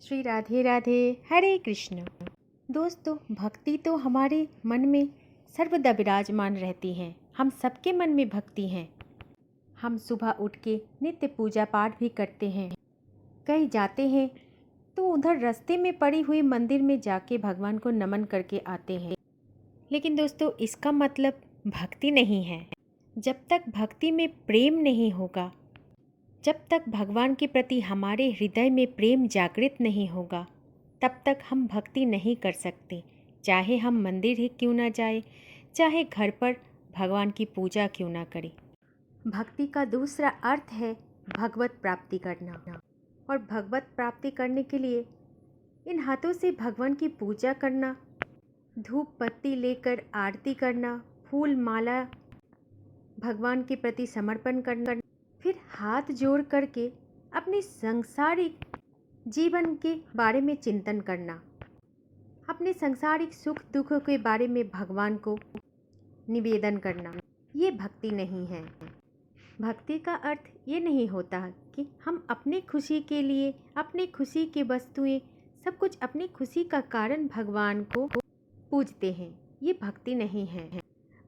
श्री राधे राधे। हरे कृष्ण। दोस्तों, भक्ति तो हमारे मन में सर्वदा विराजमान रहती है। हम सबके मन में भक्ति है। हम सुबह उठ के नित्य पूजा पाठ भी करते हैं। कहीं जाते हैं तो उधर रास्ते में पड़ी हुई मंदिर में जाके भगवान को नमन करके आते हैं। लेकिन दोस्तों, इसका मतलब भक्ति नहीं है। जब तक भक्ति में प्रेम नहीं होगा, जब तक भगवान के प्रति हमारे हृदय में प्रेम जागृत नहीं होगा, तब तक हम भक्ति नहीं कर सकते। चाहे हम मंदिर ही क्यों ना जाए, चाहे घर पर भगवान की पूजा क्यों ना करें। भक्ति का दूसरा अर्थ है भगवत प्राप्ति करना। और भगवत प्राप्ति करने के लिए इन हाथों से भगवान की पूजा करना, धूप बत्ती लेकर आरती करना, फूल माला भगवान के प्रति समर्पण करना, फिर हाथ जोड़ करके अपने सांसारिक जीवन के बारे में चिंतन करना, अपने सांसारिक सुख दुख के बारे में भगवान को निवेदन करना, ये भक्ति नहीं है। भक्ति का अर्थ ये नहीं होता कि हम अपने खुशी के लिए, अपने खुशी के वस्तुएं, सब कुछ अपनी खुशी का कारण भगवान को पूजते हैं। ये भक्ति नहीं है।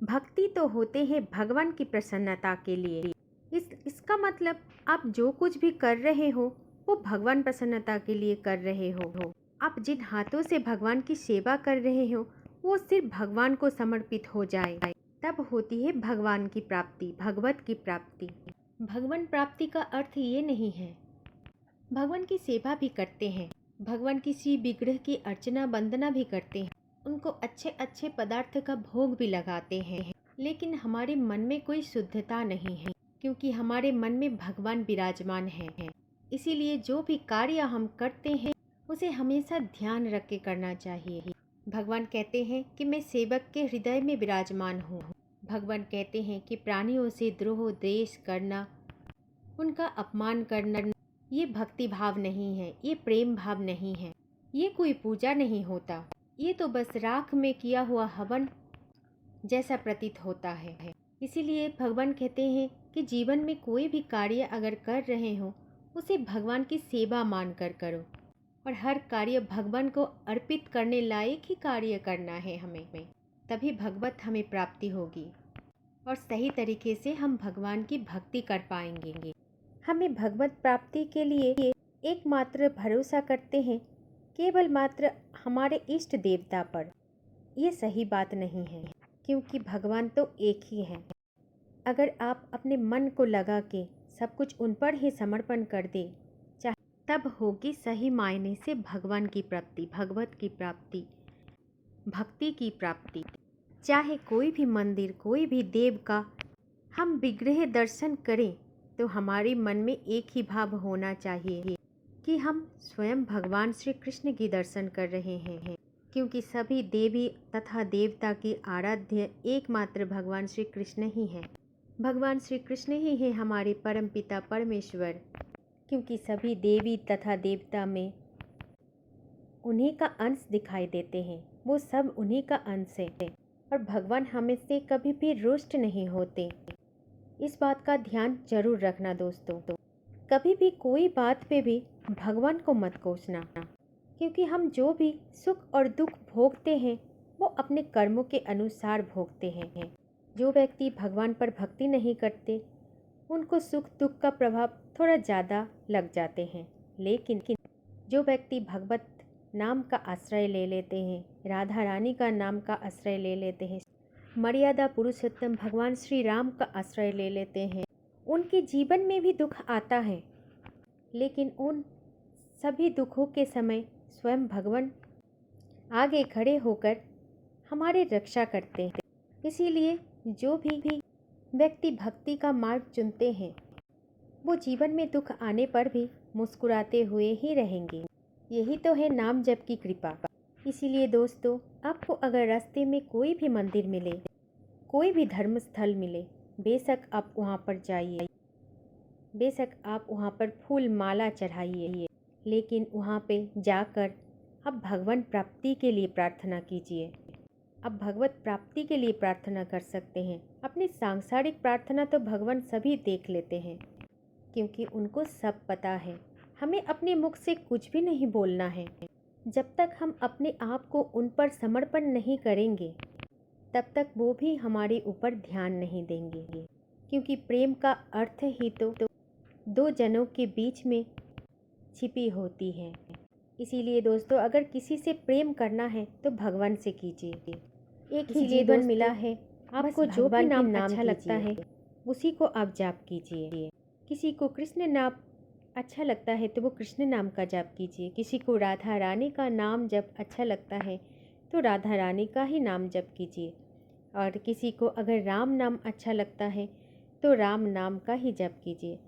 भक्ति तो होते हैं भगवान की प्रसन्नता के लिए। इसका मतलब आप जो कुछ भी कर रहे हो वो भगवान प्रसन्नता के लिए कर रहे हो। आप जिन हाथों से भगवान की सेवा कर रहे हो वो सिर्फ भगवान को समर्पित हो जाए, तब होती है भगवान की प्राप्ति, भगवत की प्राप्ति। भगवान प्राप्ति का अर्थ ये नहीं है। भगवान की सेवा भी करते हैं, भगवान की श्री विग्रह की अर्चना वंदना भी करते हैं, उनको अच्छे अच्छे पदार्थ का भोग भी लगाते हैं, लेकिन हमारे मन में कोई शुद्धता नहीं है, क्योंकि हमारे मन में भगवान विराजमान है। इसीलिए जो भी कार्य हम करते हैं उसे हमेशा ध्यान रख के करना चाहिए। भगवान कहते हैं कि मैं सेवक के हृदय में विराजमान हूँ। भगवान कहते हैं कि प्राणियों से द्रोह द्वेष करना, उनका अपमान करना, ये भक्ति भाव नहीं है, ये प्रेम भाव नहीं है, ये कोई पूजा नहीं होता। ये तो बस राख में किया हुआ हवन जैसा प्रतीत होता है। इसीलिए भगवान कहते हैं कि जीवन में कोई भी कार्य अगर कर रहे हो उसे भगवान की सेवा मानकर करो, और हर कार्य भगवान को अर्पित करने लायक ही कार्य करना है हमें, तभी भगवत हमें प्राप्ति होगी और सही तरीके से हम भगवान की भक्ति कर पाएंगे। हमें भगवत प्राप्ति के लिए एकमात्र भरोसा करते हैं केवल मात्र हमारे इष्ट देवता पर। ये सही बात नहीं है, क्योंकि भगवान तो एक ही है। अगर आप अपने मन को लगा के सब कुछ उन पर ही समर्पण कर दे, तब होगी सही मायने से भगवान की प्राप्ति, भगवत की प्राप्ति, भक्ति की प्राप्ति। चाहे कोई भी मंदिर, कोई भी देव का हम विग्रह दर्शन करें तो हमारे मन में एक ही भाव होना चाहिए कि हम स्वयं भगवान श्री कृष्ण की दर्शन कर रहे हैं, क्योंकि सभी देवी तथा देवता की आराध्य एकमात्र भगवान श्री कृष्ण ही है। भगवान श्री कृष्ण ही है हमारे परमपिता परमेश्वर, क्योंकि सभी देवी तथा देवता में उन्हीं का अंश दिखाई देते हैं, वो सब उन्हीं का अंश है, और भगवान हमें से कभी भी रुष्ट नहीं होते। इस बात का ध्यान जरूर रखना दोस्तों। कभी भी कोई बात पे भी भगवान को मत कोसना, क्योंकि हम जो भी सुख और दुख भोगते हैं वो अपने कर्मों के अनुसार भोगते हैं। जो व्यक्ति भगवान पर भक्ति नहीं करते उनको सुख दुख का प्रभाव थोड़ा ज़्यादा लग जाते हैं, लेकिन जो व्यक्ति भगवत नाम का आश्रय ले लेते हैं, राधा रानी का नाम का आश्रय ले लेते हैं, मर्यादा पुरुषोत्तम भगवान श्री राम का आश्रय ले लेते हैं, उनके जीवन में भी दुख आता है, लेकिन उन सभी दुखों के समय स्वयं भगवान आगे खड़े होकर हमारे रक्षा करते हैं। इसीलिए जो भी व्यक्ति भक्ति का मार्ग चुनते हैं वो जीवन में दुख आने पर भी मुस्कुराते हुए ही रहेंगे। यही तो है नाम जप की कृपा। इसीलिए दोस्तों, आपको अगर रास्ते में कोई भी मंदिर मिले, कोई भी धर्म स्थल मिले, बेशक आप वहाँ पर जाइए, बेशक आप वहाँ पर फूल माला चढ़ाइए, लेकिन वहाँ पे जाकर आप भगवान प्राप्ति के लिए प्रार्थना कीजिए। आप भगवत प्राप्ति के लिए प्रार्थना कर सकते हैं। अपनी सांसारिक प्रार्थना तो भगवान सभी देख लेते हैं, क्योंकि उनको सब पता है। हमें अपने मुख से कुछ भी नहीं बोलना है। जब तक हम अपने आप को उन पर समर्पण नहीं करेंगे, तब तक वो भी हमारे ऊपर ध्यान नहीं देंगे, क्योंकि प्रेम का अर्थ ही तो दो जनों के बीच में छिपी होती है। इसीलिए दोस्तों, अगर किसी से प्रेम करना है तो भगवान से कीजिए। एक ही जीवन मिला है, आपको जो भी नाम अच्छा लगता है उसी को आप जाप कीजिए। किसी को कृष्ण नाम अच्छा लगता है तो वो कृष्ण नाम का जाप कीजिए। किसी को राधा रानी का नाम जब अच्छा लगता है तो राधा रानी का ही नाम जप कीजिए। और किसी को अगर राम नाम अच्छा लगता है तो राम नाम का ही जप कीजिए,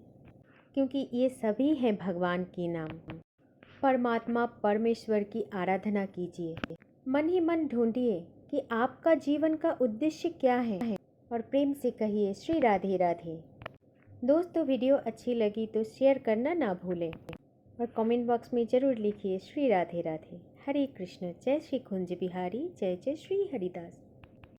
क्योंकि ये सभी हैं भगवान के नाम। परमात्मा परमेश्वर की आराधना कीजिए। मन ही मन ढूंढिए कि आपका जीवन का उद्देश्य क्या है और प्रेम से कहिए श्री राधे राधे। दोस्तों, वीडियो अच्छी लगी तो शेयर करना ना भूलें और कमेंट बॉक्स में ज़रूर लिखिए श्री राधे राधे। हरे कृष्ण। जय श्री कुंज बिहारी, जय जय श्री हरिदास।